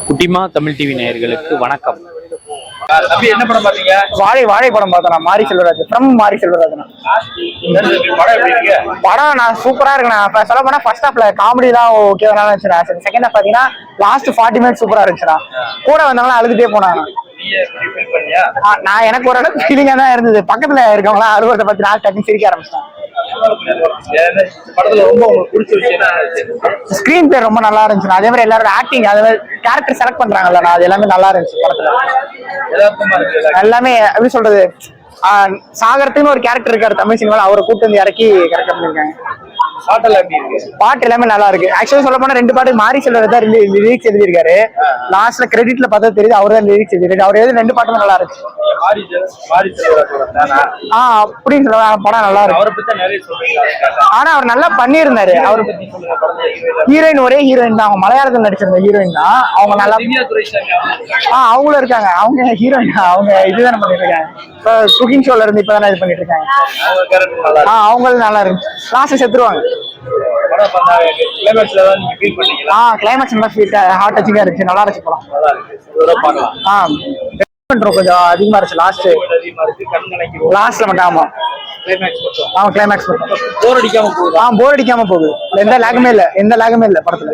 குட்டிமா தமிழ் டிவி நேயர்களுக்கு வணக்கம். என்ன படம் பாத்தீங்க? வாழை படம் பார்த்தேன். மாரி செல்வராஜ் மாரி செல்வராஜ் படம் நான் சூப்பரா இருக்குண்ணா. சொல்ல போனா ஃபர்ஸ்ட் ஹாஃப்ல காமெடி தான் ஓகே இருந்துச்சுண்ணா. செகண்ட் ஹாஃப் பாத்தீங்கன்னா லாஸ்ட் 40 மினிட்ஸ் சூப்பரா இருந்துச்சுண்ணா. கூட வந்தவங்களாம் அழுதுட்டே போனாங்க. நான் எனக்கு ஒரு அளவுக்கு ஃபீலிங்கா தான் இருந்தது. பக்கத்துல இருக்கவங்களா அழுவதை பத்தி நான் டக்குன்னு சிரிக்க ஆரம்பிச்சேன். ஸ்கிரீன் பிளே ரொம்ப நல்லா இருந்துச்சு. அதே மாதிரி எல்லாரோட ஆக்டிங், அதே மாதிரி கேரக்டர் செலக்ட் பண்றாங்கல்ல, அது எல்லாமே நல்லா இருந்துச்சு படத்துல. எல்லாமே எப்படி சொல்றது, சாகரத்துன்னு ஒரு கேரக்டர் இருக்காரு தமிழ் சினிமால, அவரை கூட்டு வந்து இறக்கி கரெக்டா பண்ணிருக்காங்க. பாட்டு எல்லாமே நல்லா இருக்கு. ஆக்சுவலி சொல்ல போனா 2 பாட்டு மாரி செல்வராஜ் தான் லிரிக்ஸ் எழுதியிருக்காரு. லாஸ்ட்ல கிரெடிட்ல பார்த்தா தெரியுது அவர் தான் லிரிக்ஸ் எழுதிருக்காரு. அவர் எழுதி 2 பாட்டுமே நல்லா இருக்கு. அப்படின்னு சொல்ல படம் நல்லா இருக்கு. ஆனா அவர் நல்லா பண்ணியிருந்தாரு. அவர் ஹீரோயின் ஒரே ஹீரோயின் தான், அவங்க மலையாளத்தில் நடிச்சிருந்த ஹீரோயின் தான். அவங்க நல்லா அவங்களும் இருக்காங்க. அவங்க ஹீரோயின், அவங்க இதுதானே பண்ணிட்டு இருக்காங்க. இப்போ குக்கிங் ஷோல இருந்து இப்பதானே இது பண்ணிட்டு இருக்காங்க. அவங்களும் நல்லா இருந்துச்சு. லாஸ்ட் செத்துருவாங்க. கிளைமேக்ஸ் நல்லா ஹார்ட் டச்சிங்கா இருந்துச்சு. நல்லா இருந்துச்சு படம். கொஞ்சம் அதிகமா இருந்துச்சு லாஸ்ட்ல மட்டும். ஆமா கிளைமேக்ஸ் போர் அடிக்காம போகுது. எந்த லாகுமே இல்ல படத்துல.